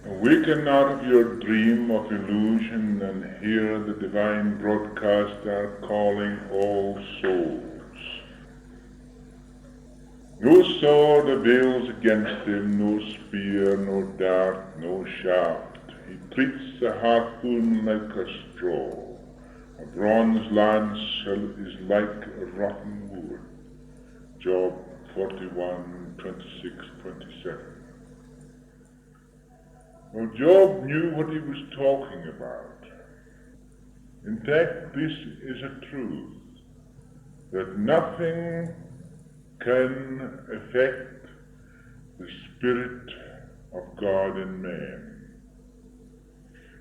Awaken out of your dream of illusion and hear the divine broadcaster calling all souls. No sword avails against him, no spear, no dart, no shaft. He treats the harpoon like a straw. A bronze lance is like a rotten wood. Job 41:26-27. Well, Job knew what he was talking about. In fact, this is a truth, that nothing can affect the Spirit of God in man.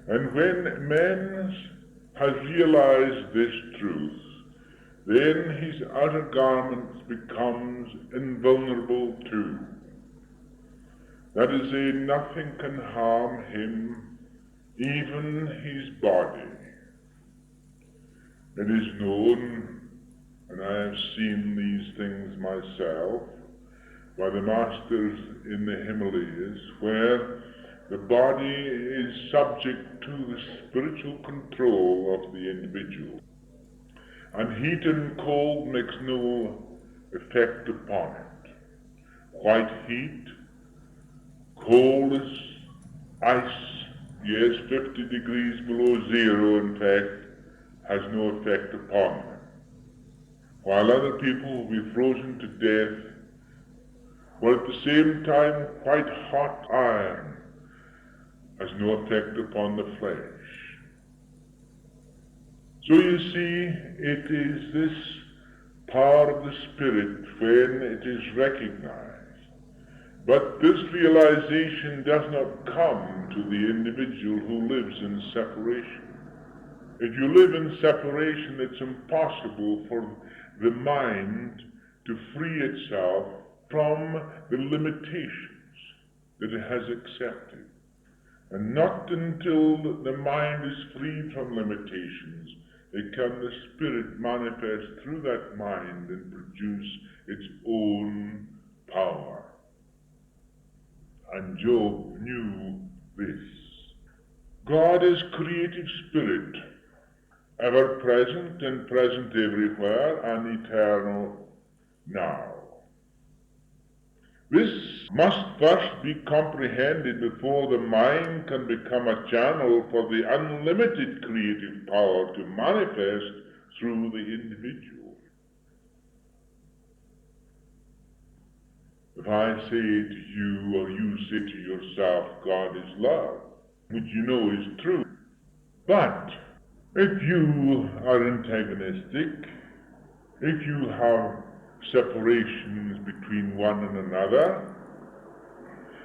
And when man has realized this truth, then his outer garments becomes invulnerable too. That is, nothing can harm him, even his body. It is known, and I have seen these things myself, by the masters in the Himalayas, where the body is subject to the spiritual control of the individual. And heat and cold makes no effect upon it. White heat, cold as ice, yes, 50 degrees below zero, in fact, has no effect upon them. While other people will be frozen to death, while at the same time white hot iron has no effect upon the flesh. So you see, it is this power of the Spirit when it is recognized. But this realization does not come to the individual who lives in separation. If you live in separation, it's impossible for the mind to free itself from the limitations that it has accepted. And not until the mind is freed from limitations can the Spirit manifest through that mind and produce its own power. And Job knew this. God is creative spirit, ever present and present everywhere and eternal now. This must first be comprehended before the mind can become a channel for the unlimited creative power to manifest through the individual. If I say to you, or you say to yourself, God is love, which you know is true, but if you are antagonistic, if you have separations between one and another,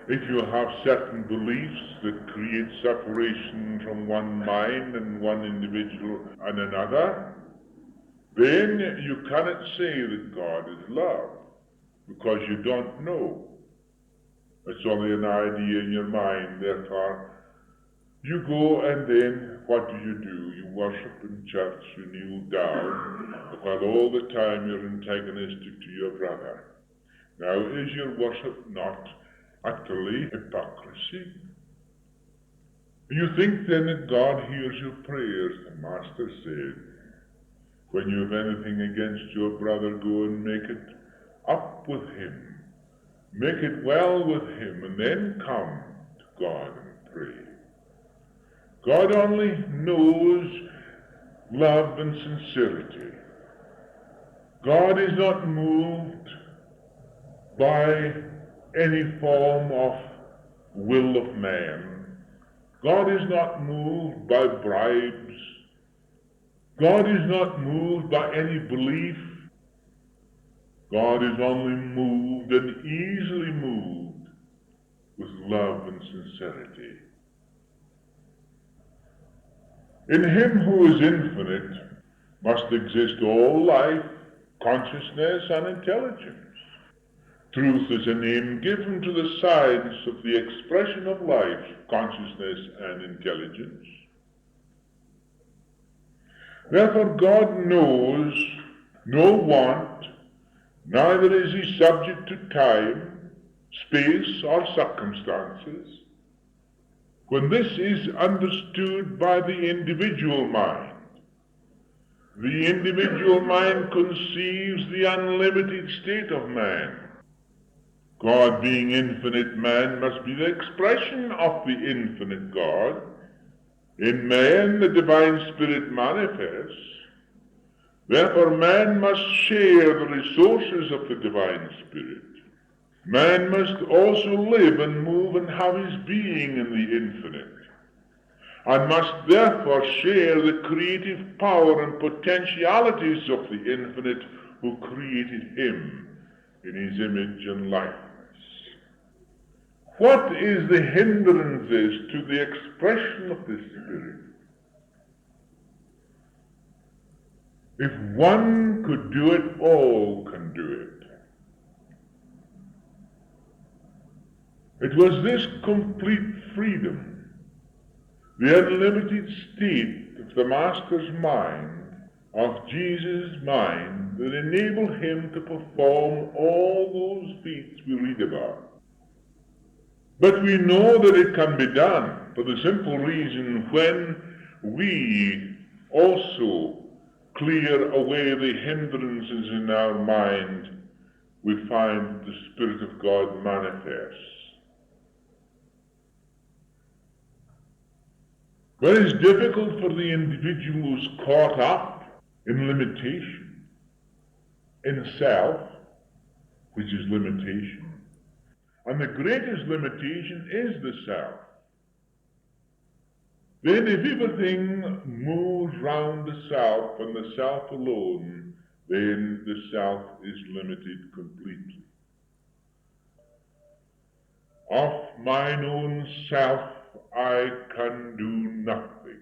if you have certain beliefs that create separation from one mind and one individual and another, then you cannot say that God is love, because you don't know. It's only an idea in your mind. Therefore, you go and then what do? You worship in church, you kneel down, while all the time you're antagonistic to your brother. Now, is your worship not utterly hypocrisy? You think then that God hears your prayers? The Master said, when you have anything against your brother, go and make it up with him. Make it well with him, and then come to God and pray. God only knows love and sincerity. God is not moved by any form of will of man. God is not moved by bribes. God is not moved by any belief. God is only moved and easily moved with love and sincerity. In him who is infinite must exist all life, consciousness, and intelligence. Truth is a name given to the sides of the expression of life, consciousness, and intelligence. Therefore God knows no want, neither is he subject to time, space, or circumstances. When this is understood by the individual mind conceives the unlimited state of man. God being infinite, man must be the expression of the infinite God. In man, the divine spirit manifests. Therefore, man must share the resources of the divine spirit. Man must also live and move and have his being in the infinite, and must therefore share the creative power and potentialities of the infinite who created him in his image and likeness. What is the hindrances to the expression of the Spirit? If one could do it, all can do it. It was this complete freedom, the unlimited state of the Master's mind, of Jesus' mind, that enabled him to perform all those feats we read about. But we know that it can be done for the simple reason when we also clear away the hindrances in our mind, we find the Spirit of God manifests. But it's difficult for the individual who's caught up in limitation, in self, which is limitation. And the greatest limitation is the self. Then if everything moves round the self and the self alone, then the self is limited completely. Of mine own self I can do nothing.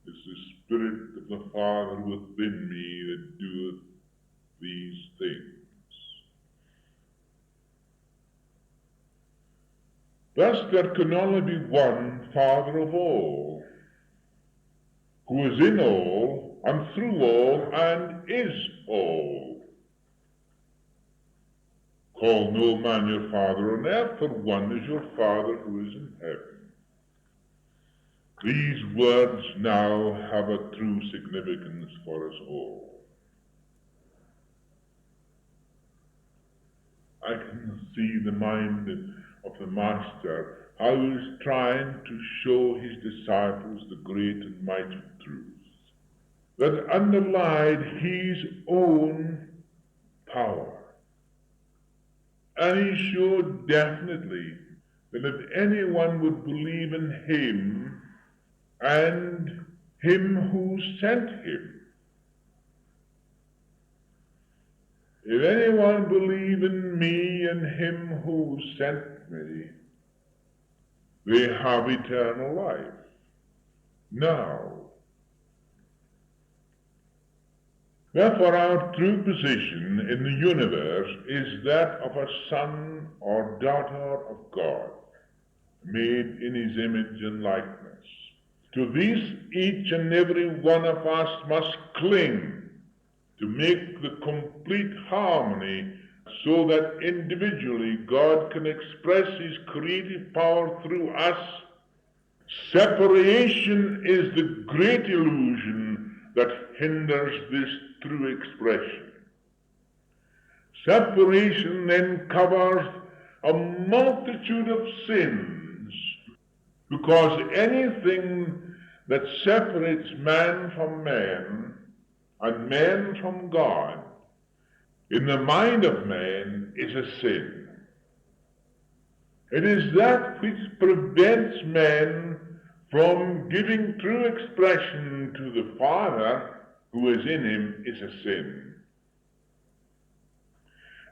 It's the Spirit of the Father within me that doeth these things. Thus there can only be one Father of all, who is in all, and through all, and is all. Call no man your father on earth, for one is your Father who is in heaven. These words now have a true significance for us all. I can see the mind of the Master, how he was trying to show his disciples the great and mighty truths that underlied his own power. And he showed definitely that if anyone would believe in him and him who sent him, if anyone believe in me and him who sent me, they have eternal life. Now, therefore our true position in the universe is that of a son or daughter of God, made in his image and likeness. To this each and every one of us must cling to make the complete harmony, so that individually God can express his creative power through us. Separation is the great illusion that hinders this true expression. Separation then covers a multitude of sins, because anything that separates man from man and man from God in the mind of man is a sin. It is that which prevents man from giving true expression to the Father who is in him is a sin.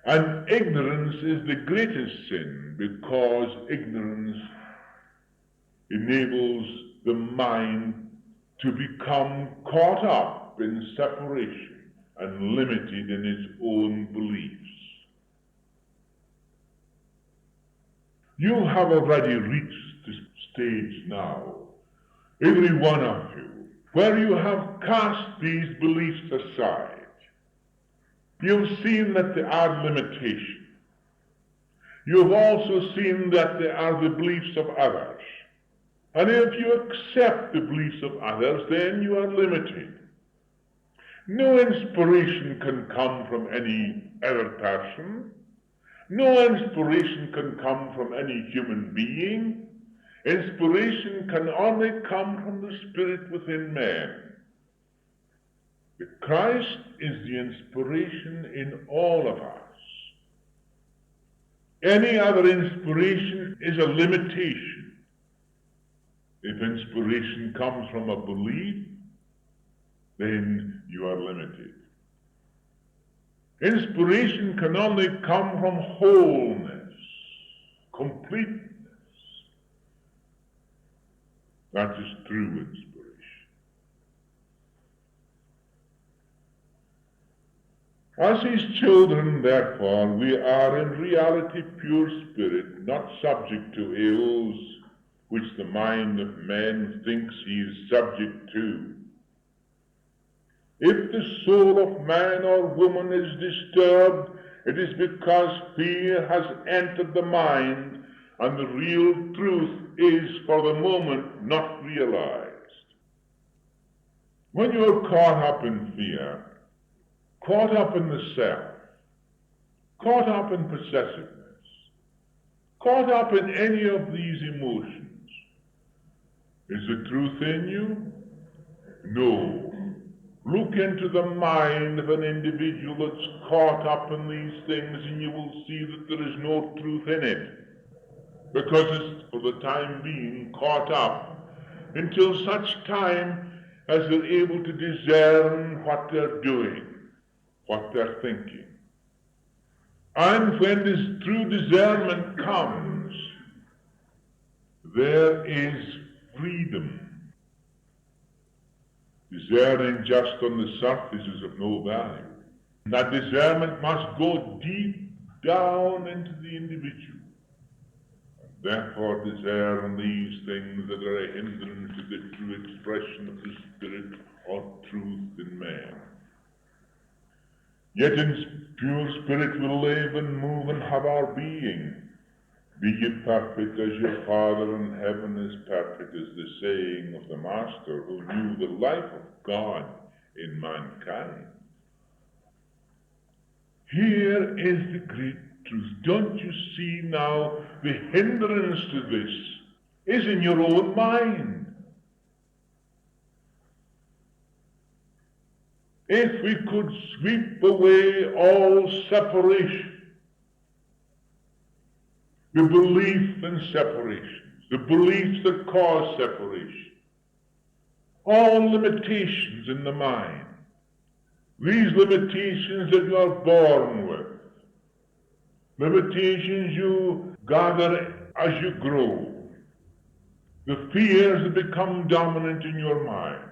And ignorance is the greatest sin, because ignorance enables the mind to become caught up in separation and limited in its own beliefs. You have already reached this stage now, every one of you, where you have cast these beliefs aside. You've seen that they are limitations. You've also seen that they are the beliefs of others. And if you accept the beliefs of others, then you are limited. No inspiration can come from any other person. No inspiration can come from any human being. Inspiration can only come from the Spirit within man. Christ is the inspiration in all of us. Any other inspiration is a limitation. If inspiration comes from a belief, then you are limited. Inspiration can only come from wholeness, completeness. That is true inspiration. As his children, therefore, we are in reality pure spirit, not subject to ills which the mind of man thinks he is subject to. If the soul of man or woman is disturbed, it is because fear has entered the mind and the real truth is for the moment not realized. When you are caught up in fear, caught up in the self, caught up in possessiveness, caught up in any of these emotions, is the truth in you? No. Look into the mind of an individual that's caught up in these things and you will see that there is no truth in it, because it's for the time being caught up until such time as they're able to discern what they're doing, what they're thinking. And when this true discernment comes, there is freedom. Discerning just on the surface is of no value. That discernment must go deep down into the individual. And therefore discern these things that are a hindrance to the true expression of the Spirit or truth in man. Yet in pure spirit we live and move and have our being. Be ye perfect as your Father in heaven is perfect, is the saying of the Master who knew the life of God in mankind. Here is the great truth. Don't you see now the hindrance to this is in your own mind. If we could sweep away all separation, the belief in separations, the beliefs that cause separation, all limitations in the mind, these limitations that you are born with, limitations you gather as you grow, the fears that become dominant in your mind,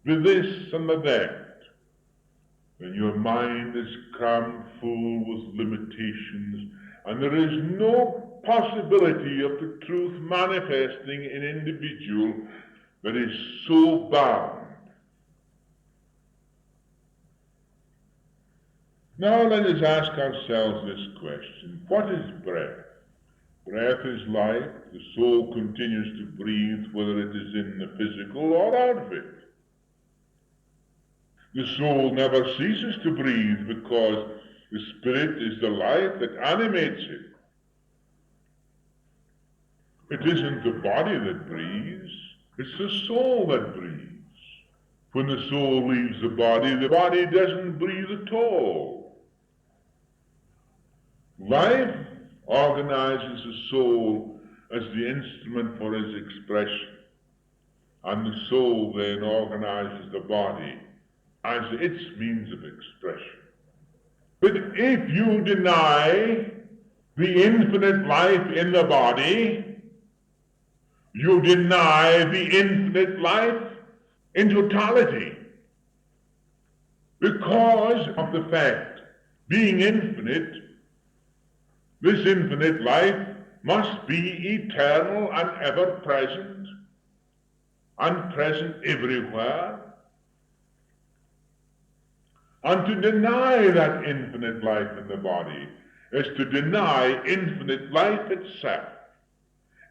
the this and the that, then your mind is crammed full with limitations, and there is no possibility of the truth manifesting in an individual that is so bound. Now let us ask ourselves this question. What is breath? Breath is life. The soul continues to breathe, whether it is in the physical or out of it. The soul never ceases to breathe because the Spirit is the life that animates it. It isn't the body that breathes, it's the soul that breathes. When the soul leaves the body doesn't breathe at all. Life organizes the soul as the instrument for its expression, and the soul then organizes the body as its means of expression. But if you deny the infinite life in the body, you deny the infinite life in totality, because of the fact, being infinite, this infinite life must be eternal and ever present, and present everywhere. And to deny that infinite life in the body is to deny infinite life itself.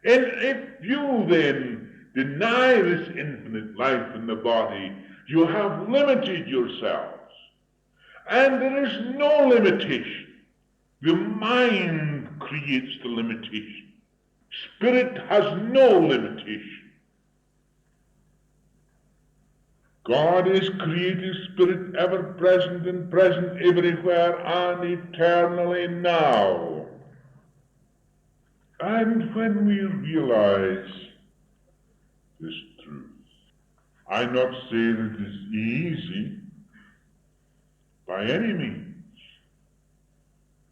And if you then deny this infinite life in the body, you have limited yourselves. And there is no limitation. The mind creates the limitation. Spirit has no limitation. God is creative spirit, ever present and present everywhere and eternally now. And when we realize this truth, I not say that it is easy by any means,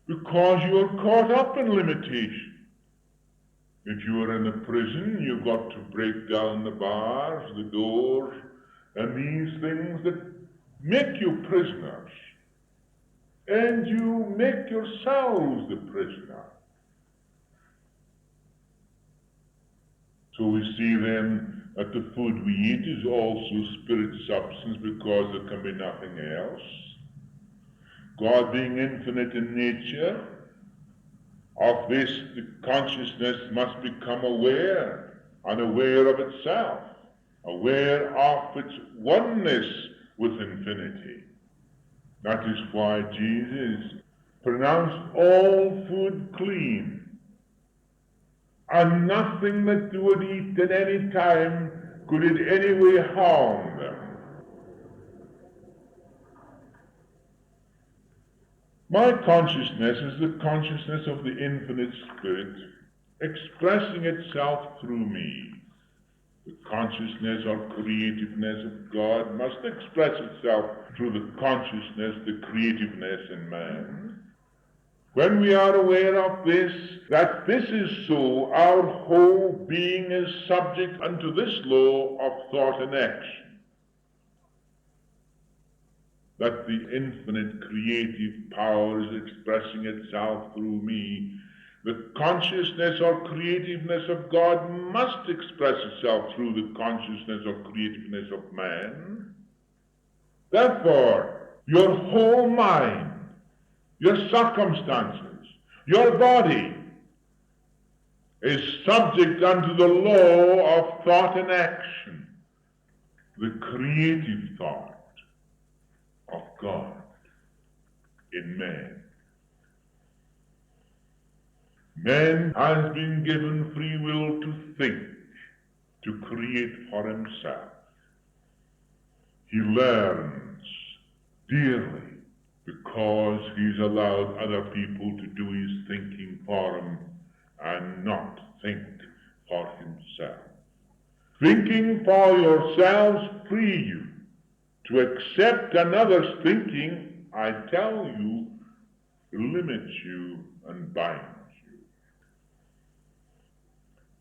because you are caught up in limitation. If you are in a prison, you've got to break down the bars, the doors, and these things that make you prisoners. And you make yourselves the prisoner. So we see then that the food we eat is also spirit substance, because there can be nothing else. God being infinite in nature, of this the consciousness must become aware, and aware of itself, aware of its oneness with infinity. That is why Jesus pronounced all food clean, and nothing that they would eat at any time could in any way harm them. My consciousness is the consciousness of the infinite spirit expressing itself through me. The consciousness or creativeness of God must express itself through the consciousness, the creativeness in man. When we are aware of this, that this is so, our whole being is subject unto this law of thought and action. That the infinite creative power is expressing itself through me. The consciousness or creativeness of God must express itself through the consciousness or creativeness of man. Therefore, your whole mind, your circumstances, your body is subject unto the law of thought and action, the creative thought of God in man. Man has been given free will to think, to create for himself. He learns dearly because he's allowed other people to do his thinking for him and not think for himself. Thinking for yourselves free you. To accept another's thinking, I tell you, limits you and binds you.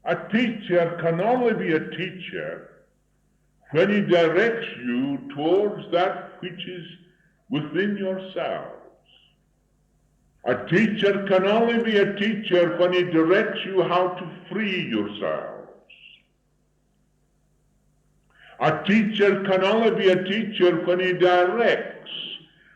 A teacher can only be a teacher when he directs you towards that which is within yourselves. A teacher can only be a teacher when he directs you how to free yourselves. A teacher can only be a teacher when he directs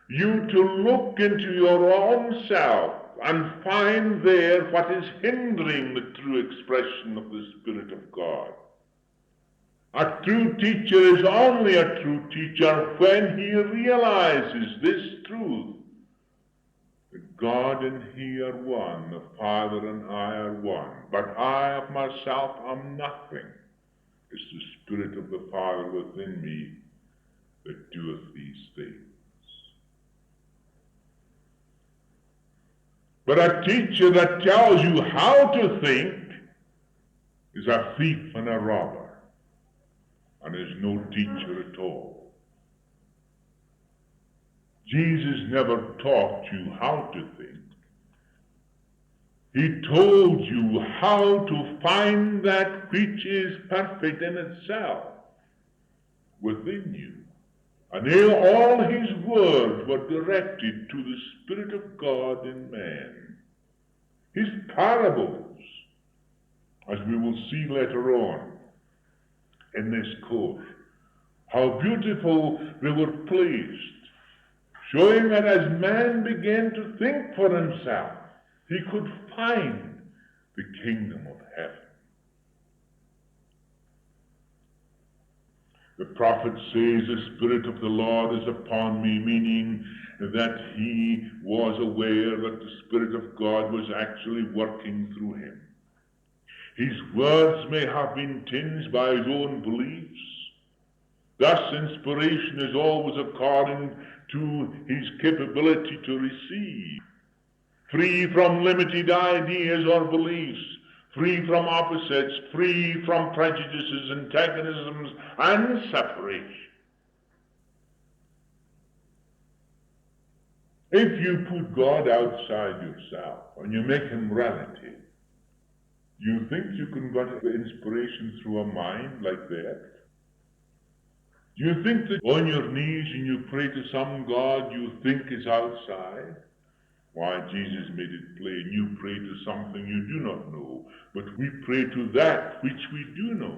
you to look into your own self and find there what is hindering the true expression of the Spirit of God. A true teacher is only a true teacher when he realizes this truth, that God and he are one, the Father and I are one, but I of myself am nothing. It's the Spirit of the Father within me that doeth these things. But a teacher that tells you how to think is a thief and a robber, and is no teacher at all. Jesus never taught you how to think. He told you how to find that which is perfect in itself within you. And all his words were directed to the Spirit of God in man. His parables, as we will see later on in this course, how beautiful they were placed, showing that as man began to think for himself, he could find the kingdom of heaven. The prophet says, the Spirit of the Lord is upon me, meaning that he was aware that the Spirit of God was actually working through him. His words may have been tinged by his own beliefs. Thus, inspiration is always according to his capability to receive, free from limited ideas or beliefs, free from opposites, free from prejudices, antagonisms, and separation. If you put God outside yourself and you make him relative, you think you can get inspiration through a mind like that? Do you think that on your knees and you pray to some God you think is outside? Why, Jesus made it plain. You pray to something you do not know, but we pray to that which we do know.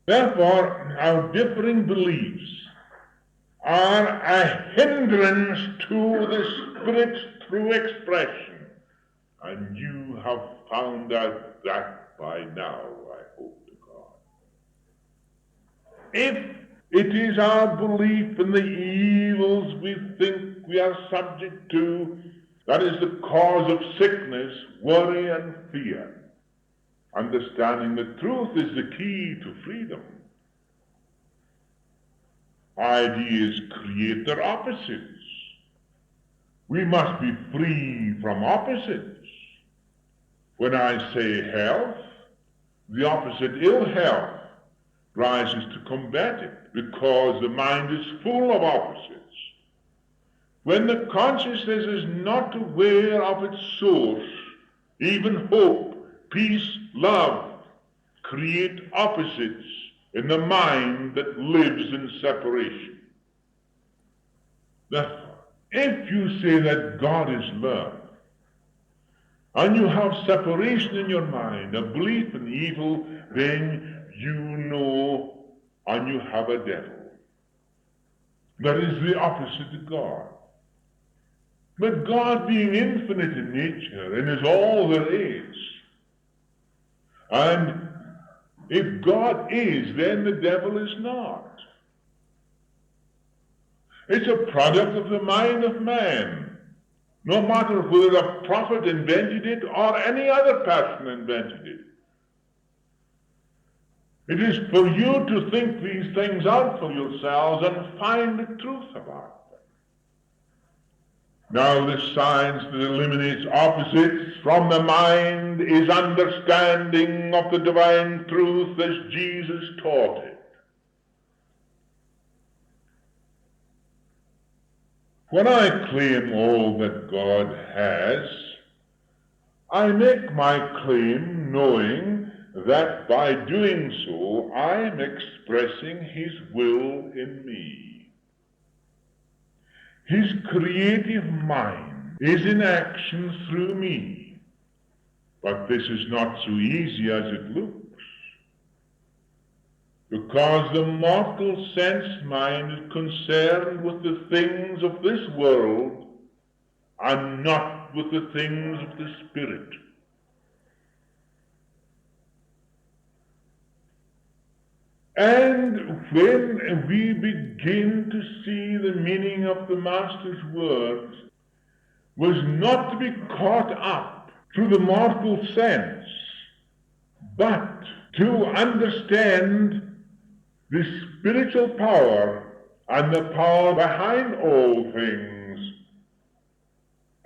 Therefore, our differing beliefs are a hindrance to the Spirit's true expression. And you have found out that by now, I hope to God. If it is our belief in the evils we think we are subject to that is the cause of sickness, worry, and fear, understanding the truth is the key to freedom. Ideas create their opposites. We must be free from opposites. When I say health, the opposite, ill health, rises to combat it because the mind is full of opposites. When the consciousness is not aware of its source, even hope, peace, love create opposites in the mind that lives in separation. Therefore, if you say that God is love, and you have separation in your mind, a belief in evil, then you know and you have a devil. That is the opposite of God. But God being infinite in nature and is all there is, and if God is, then the devil is not. It's a product of the mind of man. No matter whether a prophet invented it or any other person invented it. It is for you to think these things out for yourselves and find the truth about them. Now, the science that eliminates opposites from the mind is understanding of the divine truth as Jesus taught it. When I claim all that God has, I make my claim knowing that by doing so I am expressing his will in me. His creative mind is in action through me, but this is not so easy as it looks. Because the mortal sense mind is concerned with the things of this world and not with the things of the Spirit. And when we begin to see the meaning of the Master's words, was not to be caught up through the mortal sense, but to understand the spiritual power and the power behind all things.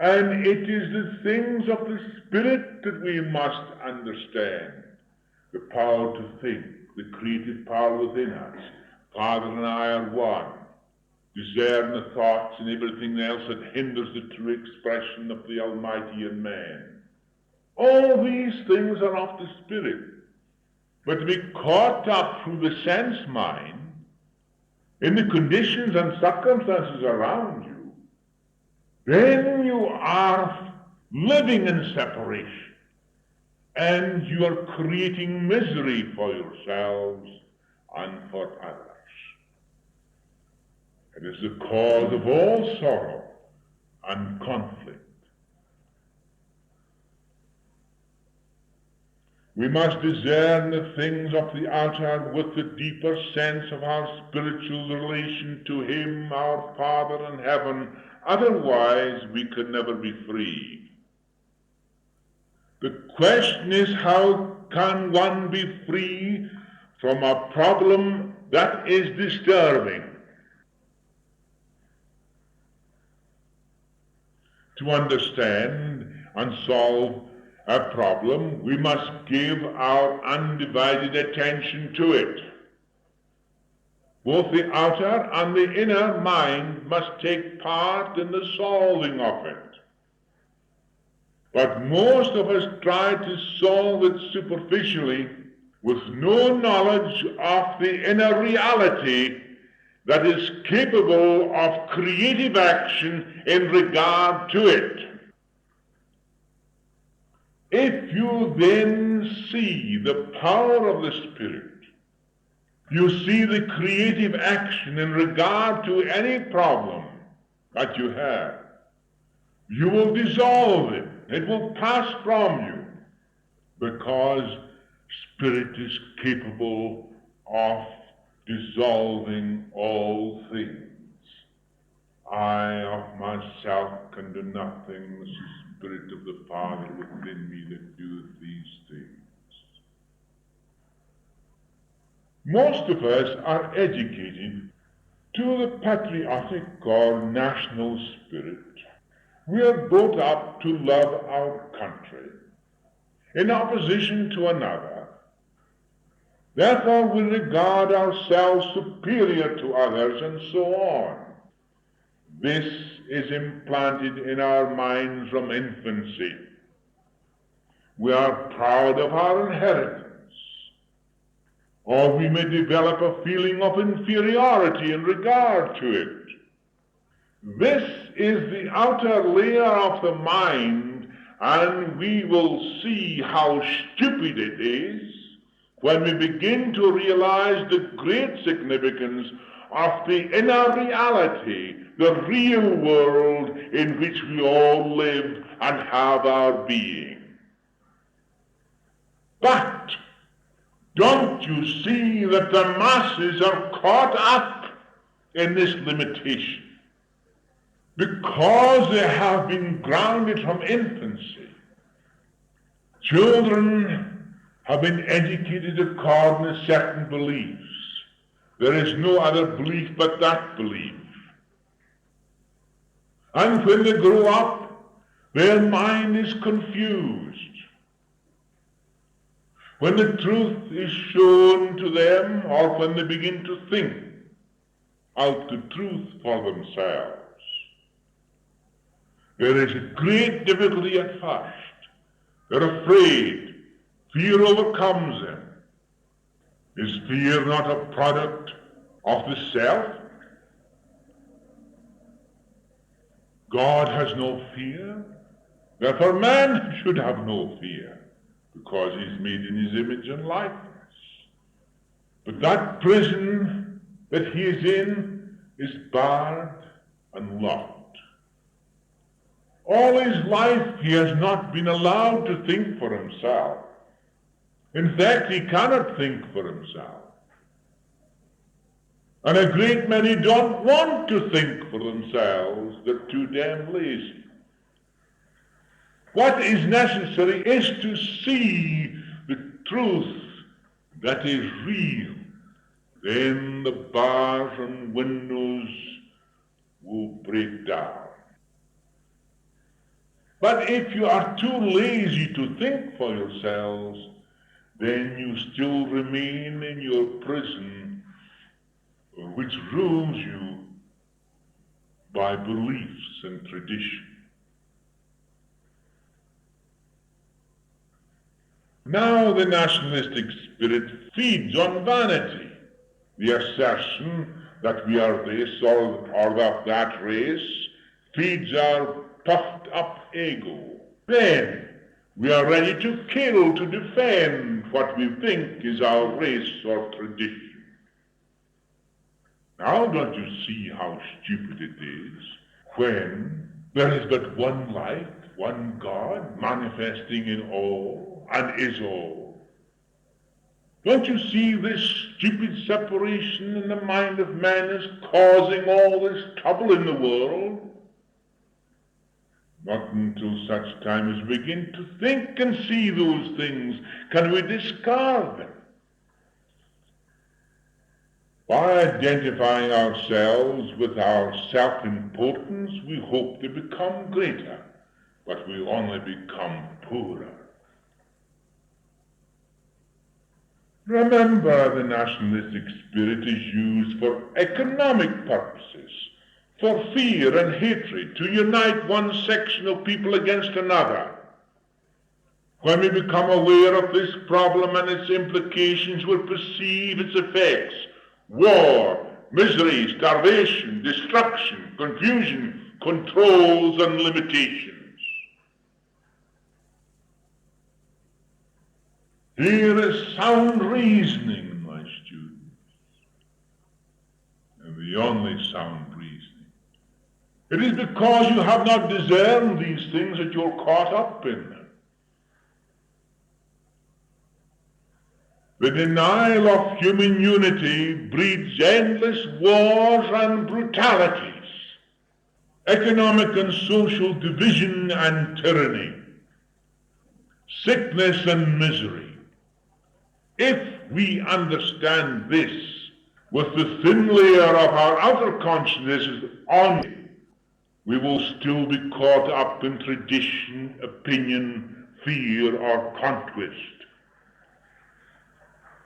And it is the things of the Spirit that we must understand. The power to think, the creative power within us. Father and I are one. Discern the thoughts and everything else that hinders the true expression of the Almighty in man. All these things are of the Spirit. But to be caught up through the sense mind in the conditions and circumstances around you, then you are living in separation and you are creating misery for yourselves and for others. It is the cause of all sorrow and conflict. We must discern the things of the outer with the deeper sense of our spiritual relation to Him, our Father in heaven. Otherwise, we could never be free. The question is, how can one be free from a problem that is disturbing? To understand and solve a problem, we must give our undivided attention to it. Both the outer and the inner mind must take part in the solving of it. But most of us try to solve it superficially with no knowledge of the inner reality that is capable of creative action in regard to it. If you then see the power of the Spirit, you see the creative action in regard to any problem that you have, you will dissolve it. It will pass from you, because Spirit is capable of dissolving all things. I of myself can do nothing. It's the Spirit of the Father within me that doeth these things. Most of us are educated to the patriotic or national spirit. We are brought up to love our country in opposition to another. Therefore we regard ourselves superior to others, and so on. This is implanted in our minds from infancy. We are proud of our inheritance, or we may develop a feeling of inferiority in regard to it. This is the outer layer of the mind, and we will see how stupid it is when we begin to realize the great significance of the inner reality, the real world in which we all live and have our being. But don't you see that the masses are caught up in this limitation? Because they have been grounded from infancy. Children have been educated according to certain beliefs. There is no other belief but that belief. And when they grow up, their mind is confused. When the truth is shown to them, or when they begin to think out the truth for themselves, there is a great difficulty at first. They're afraid. Fear overcomes them. Is fear not a product of the self? God has no fear. Therefore man should have no fear, because he's made in his image and likeness. But that prison that he is in is barred and locked. All his life he has not been allowed to think for himself. In fact, he cannot think for himself. And a great many don't want to think for themselves. They're too damn lazy. What is necessary is to see the truth that is real. Then the bars and windows will break down. But if you are too lazy to think for yourselves, then you still remain in your prison, which rules you by beliefs and tradition. Now the nationalistic spirit feeds on vanity, the assertion that we are this or of that race feeds our puffed up ego. Then we are ready to kill to defend what we think is our race or tradition. Now don't you see how stupid it is when there is but one light, one God manifesting in all and is all, Don't you see this stupid separation in the mind of man is causing all this trouble in the world? Not until such time as we begin to think and see those things can we discard them. By identifying ourselves with our self-importance, we hope to become greater, but we only become poorer. Remember, the nationalistic spirit is used for economic purposes, for fear and hatred, to unite one section of people against another. When we become aware of this problem and its implications, we'll perceive its effects: war, misery, starvation, destruction, confusion, controls, and limitations. Here is sound reasoning, my students, and the only sound reasoning. It is because you have not discerned these things that you're caught up in them. The denial of human unity breeds endless wars and brutalities, economic and social division and tyranny, sickness and misery. If we understand this with the thin layer of our outer consciousness on, we will still be caught up in tradition, opinion, fear, or conquest.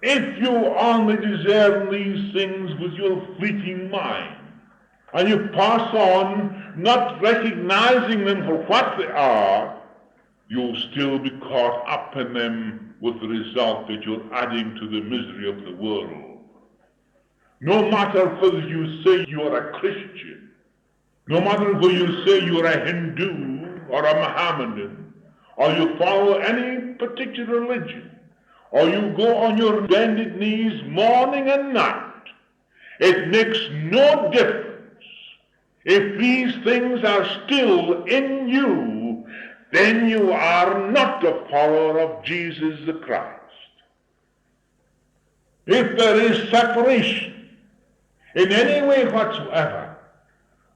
If you only discern these things with your fleeting mind, and you pass on, not recognizing them for what they are, you'll still be caught up in them, with the result that you're adding to the misery of the world. No matter whether you say you are a Christian, no matter whether you say you are a Hindu or a Mohammedan, or you follow any particular religion, or you go on your bended knees morning and night, it makes no difference. If these things are still in you, then you are not a follower of Jesus the Christ. If there is separation in any way whatsoever,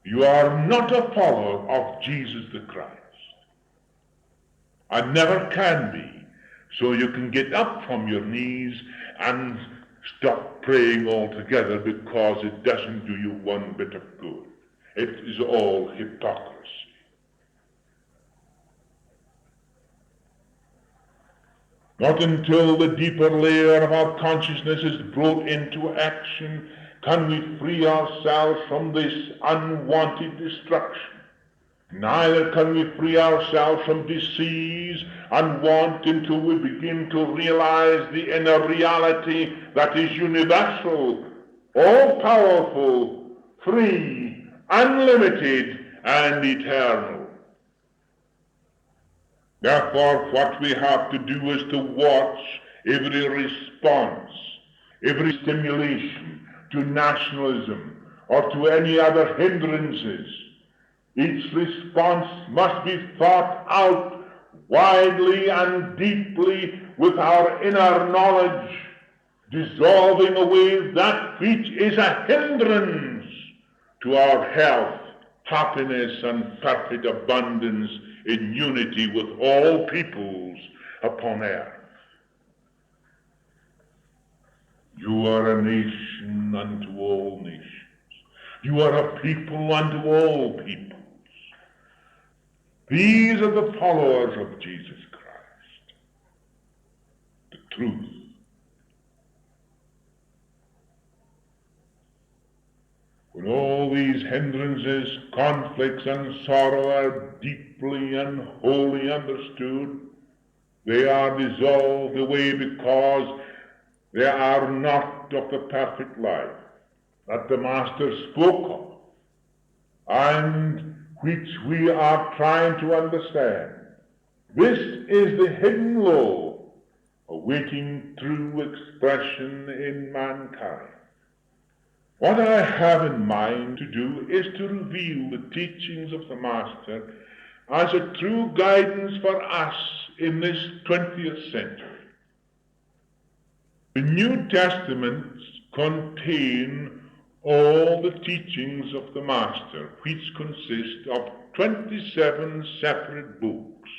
you are not a follower of Jesus the Christ, and never can be. So you can get up from your knees and stop praying altogether, because it doesn't do you one bit of good. It is all hypocrisy. Not until the deeper layer of our consciousness is brought into action can we free ourselves from this unwanted destruction. Neither can we free ourselves from disease and want until we begin to realize the inner reality that is universal, all-powerful, free, unlimited, and eternal. Therefore, what we have to do is to watch every response, every stimulation to nationalism or to any other hindrances. Each response must be thought out widely and deeply with our inner knowledge, dissolving away that which is a hindrance to our health, happiness, and perfect abundance in unity with all peoples upon earth. You are a nation unto all nations. You are a people unto all peoples. These are the followers of Jesus Christ, the truth. When all these hindrances, conflicts, and sorrow are deeply and wholly understood, they are dissolved away because they are not of the perfect life that the Master spoke of, and which we are trying to understand. This is the hidden law awaiting true expression in mankind. What I have in mind to do is to reveal the teachings of the Master as a true guidance for us in this 20th century. The New Testaments contain all the teachings of the Master, which consist of 27 separate books,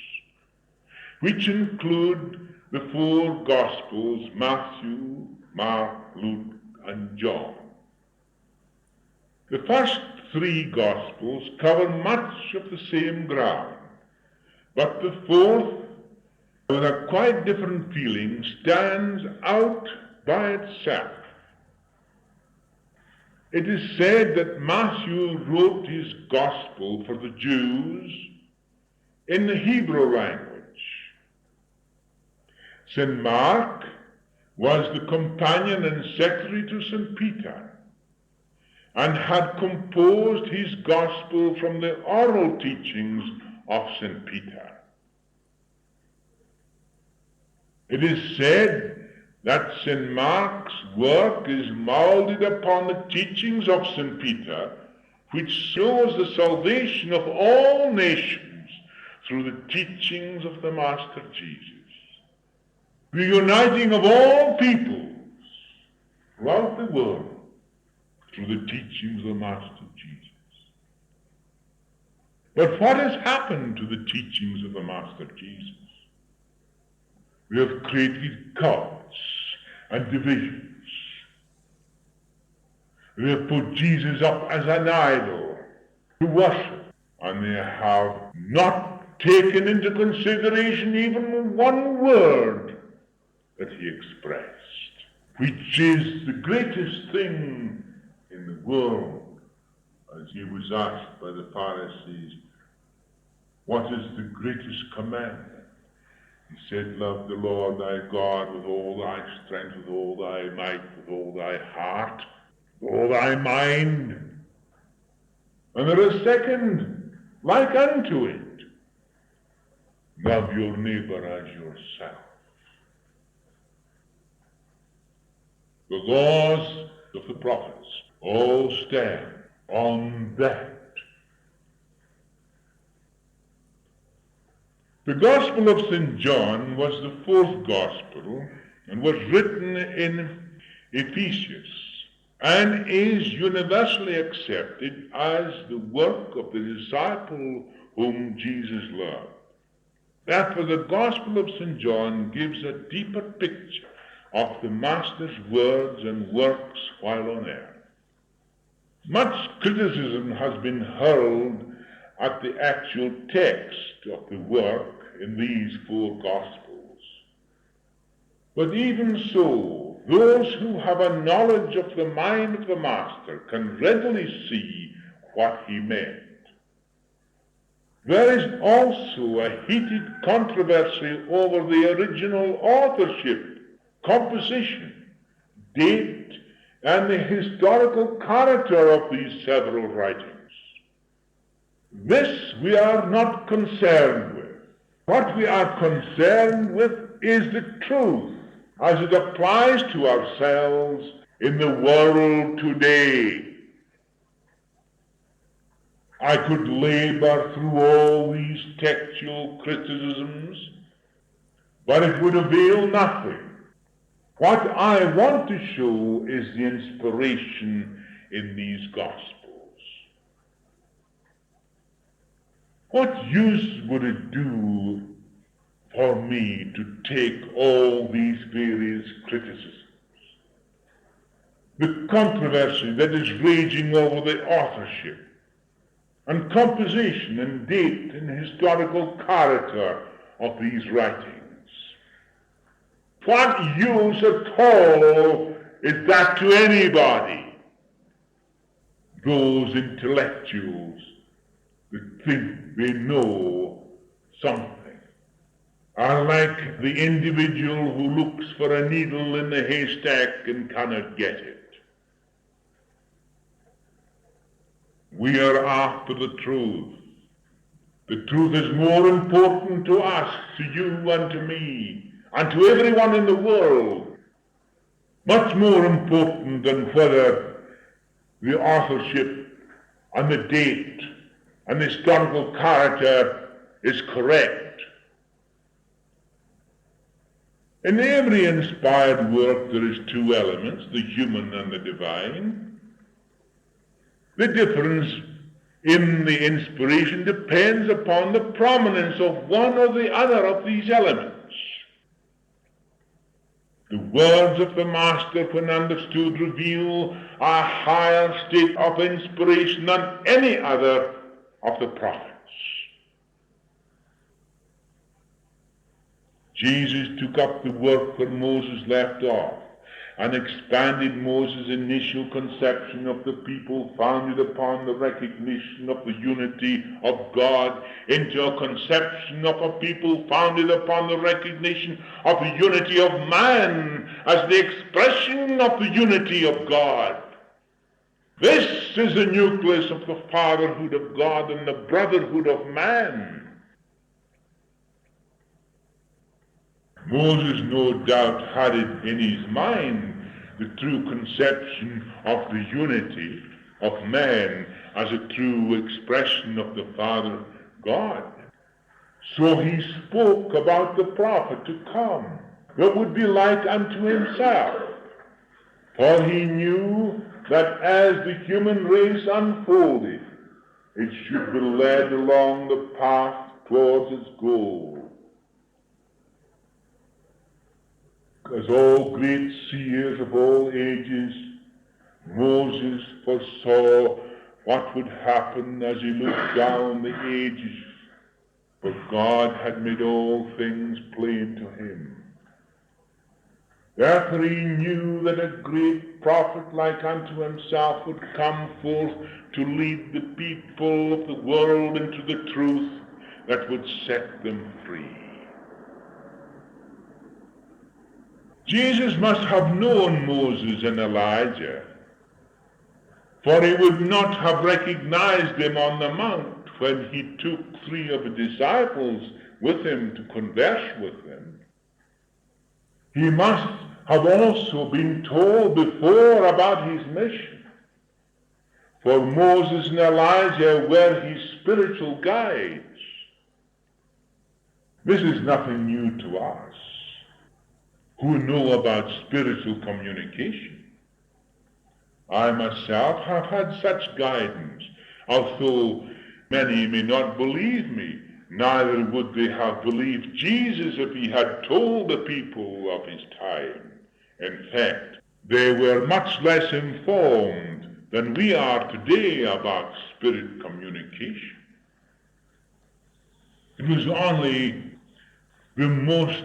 which include the four Gospels, Matthew, Mark, Luke, and John. The first three Gospels cover much of the same ground, but the fourth, with a quite different feeling, stands out by itself. It is said that Matthew wrote his Gospel for the Jews in the Hebrew language. St. Mark was the companion and secretary to St. Peter, and had composed his Gospel from the oral teachings of St. Peter. It is said that St. Mark's work is molded upon the teachings of St. Peter, which shows the salvation of all nations through the teachings of the Master Jesus. The uniting of all peoples throughout the world through the teachings of the Master Jesus. But what has happened to the teachings of the Master Jesus? We have created cults and divisions. We have put Jesus up as an idol to worship, and they have not taken into consideration even one word that he expressed, which is the greatest thing in the world. As he was asked by the Pharisees, what is the greatest commandment? He said, love the Lord thy God with all thy strength, with all thy might, with all thy heart, with all thy mind. And there is a second like unto it. Love your neighbor as yourself. The laws of the prophets all stand on that. The Gospel of St. John was the fourth Gospel and was written in Ephesus and is universally accepted as the work of the disciple whom Jesus loved. Therefore, the Gospel of St. John gives a deeper picture of the Master's words and works while on earth. Much criticism has been hurled at the actual text of the work in these four Gospels. But even so, those who have a knowledge of the mind of the Master can readily see what he meant. There is also a heated controversy over the original authorship, composition, date, and the historical character of these several writings. This we are not concerned with. What we are concerned with is the truth as it applies to ourselves in the world today. I could labor through all these textual criticisms, but it would avail nothing. What I want to show is the inspiration in these Gospels. What use would it do for me to take all these various criticisms, the controversy that is raging over the authorship and composition and date and historical character of these writings? What use at all is that to anybody? Those intellectuals that think they know something are like the individual who looks for a needle in the haystack and cannot get it. We are after the truth. The truth is more important to us, to you and to me, and to everyone in the world. Much more important than whether the authorship and the date and the historical character is correct. In every inspired work there is two elements, the human and the divine. The difference in the inspiration depends upon the prominence of one or the other of these elements. The words of the Master, when understood, reveal a higher state of inspiration than any other of the prophets. Jesus took up the work where Moses left off and expanded Moses' initial conception of the people founded upon the recognition of the unity of God into a conception of a people founded upon the recognition of the unity of man as the expression of the unity of God. This is the nucleus of the fatherhood of God and the brotherhood of man. Moses no doubt had it in his mind the true conception of the unity of man as a true expression of the Father God. So he spoke about the prophet to come that would be like unto himself. For he knew that as the human race unfolded, it should be led along the path towards its goal. As all great seers of all ages, Moses foresaw what would happen as he looked down the ages, but God had made all things plain to him. Therefore he knew that a great prophet like unto himself would come forth to lead the people of the world into the truth that would set them free. Jesus must have known Moses and Elijah, for he would not have recognized them on the mount when he took 3 of the disciples with him to converse with them. He must have also been told before about his mission, for Moses and Elijah were his spiritual guides. This is nothing new to us who know about spiritual communication. I myself have had such guidance, although many may not believe me, neither would they have believed Jesus if he had told the people of his time. In fact, they were much less informed than we are today about spirit communication. It was only the most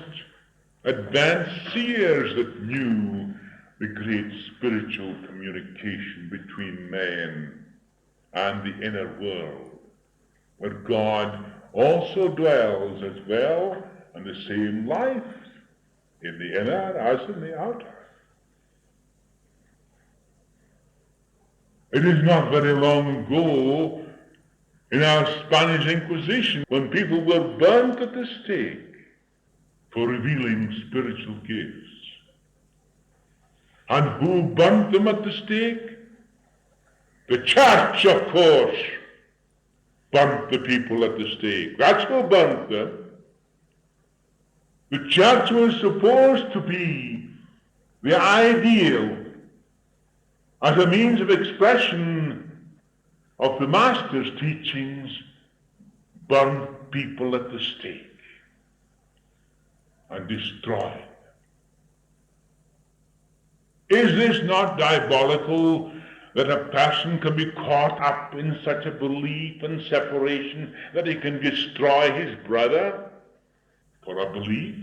advanced seers that knew the great spiritual communication between man and the inner world, where God also dwells as well in the same life in the inner as in the outer. It is not very long ago in our Spanish Inquisition when people were burnt at the stake for revealing spiritual gifts. And who burnt them at the stake? The church, of course, burnt the people at the stake. That's who burnt them. The church was supposed to be the ideal as a means of expression of the Master's teachings, burnt people at the stake and destroyed. Is this not diabolical that a person can be caught up in such a belief and separation that he can destroy his brother for a belief?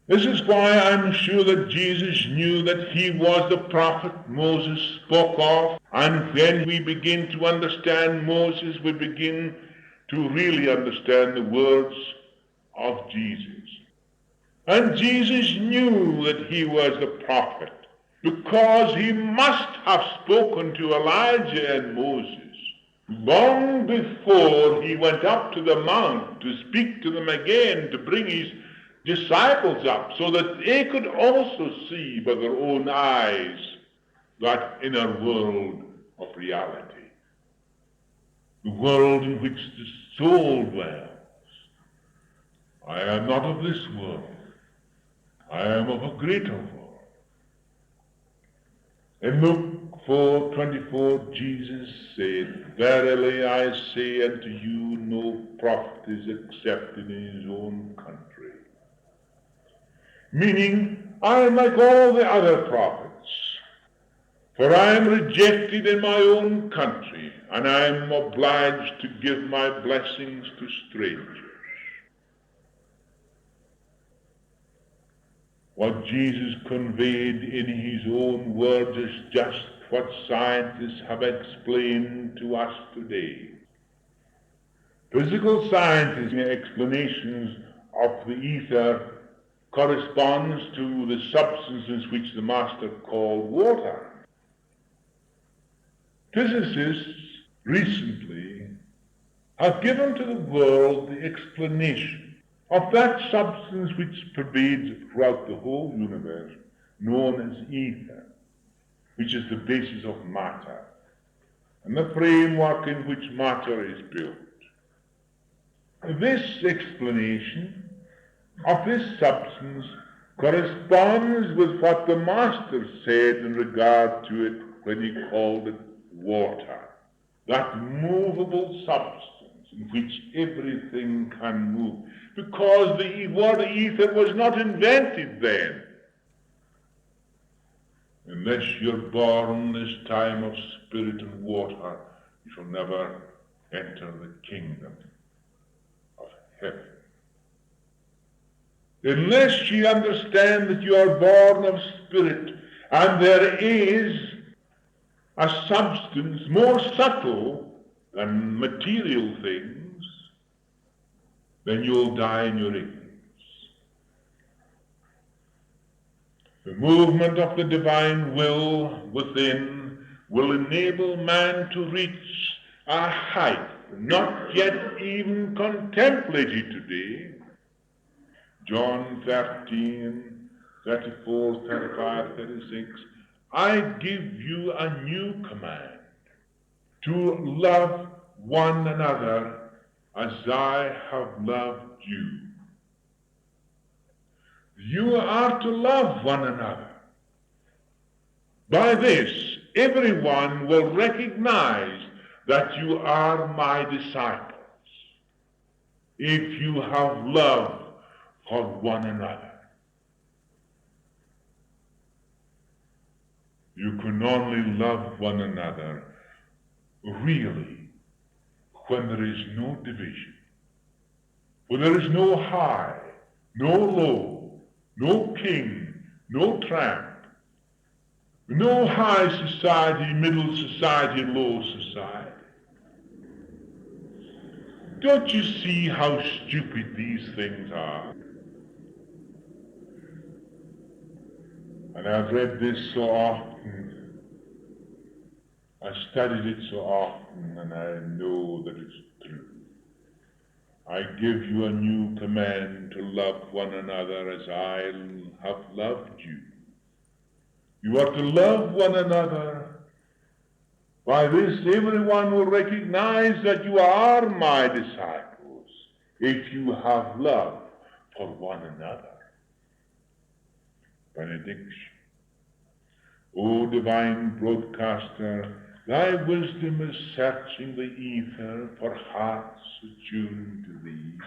This is why I'm sure that Jesus knew that he was the prophet Moses spoke of, and when we begin to understand Moses, we begin to really understand the words of Jesus. And Jesus knew that he was the prophet because he must have spoken to Elijah and Moses long before he went up to the mount to speak to them again, to bring his disciples up so that they could also see by their own eyes that inner world of reality, the world in which the soul dwells, I am not of this world. I am of a greater world. In Luke 4:24, Jesus said, Verily I say unto you, no prophet is accepted in his own country. Meaning, I am like all the other prophets, for I am rejected in my own country, and I am obliged to give my blessings to strangers. What Jesus conveyed in his own words is just what scientists have explained to us today. Physical scientists' explanations of the ether corresponds to the substances which the Master called water. Physicists recently have given to the world the explanation of that substance which pervades throughout the whole universe, known as ether, which is the basis of matter, and the framework in which matter is built. This explanation of this substance corresponds with what the Master said in regard to it when he called it water, that movable substance in which everything can move, because the word ether was not invented then. Unless you're born this time of spirit and water, you shall never enter the kingdom of heaven. Unless you understand that you are born of spirit, and there is a substance more subtle than material things, then you'll die in your ignorance. The movement of the divine will within will enable man to reach a height not yet even contemplated today. John 13, 34, 35, 36. I give you a new command, to love one another as I have loved you. You are to love one another. By this, everyone will recognize that you are my disciples, if you have love for one another. You can only love one another really when there is no division, when there is no high, no low, no king, no tramp, no high society, middle society, low society. Don't you see how stupid these things are? And I've read this so often, I've studied it so often, and I know that it's true. I give you a new command to love one another as I have loved you. You are to love one another. By this everyone will recognize that you are my disciples, if you have love for one another. Benediction. O divine broadcaster, thy wisdom is searching the ether for hearts attuned to thee.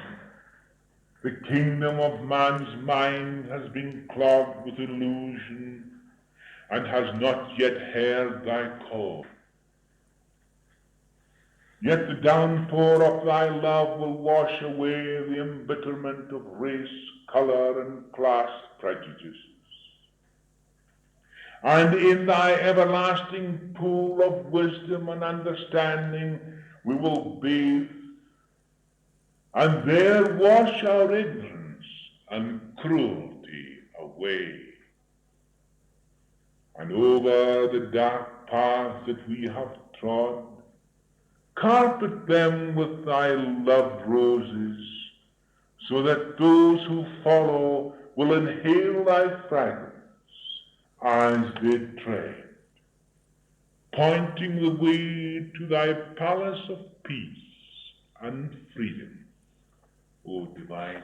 The kingdom of man's mind has been clogged with illusion and has not yet heard thy call. Yet the downpour of thy love will wash away the embitterment of race, color, and class prejudices. And in thy everlasting pool of wisdom and understanding we will bathe, and there wash our ignorance and cruelty away. And over the dark paths that we have trod, carpet them with thy loved roses, so that those who follow will inhale thy fragrance as they tread, pointing the way to thy palace of peace and freedom, O divine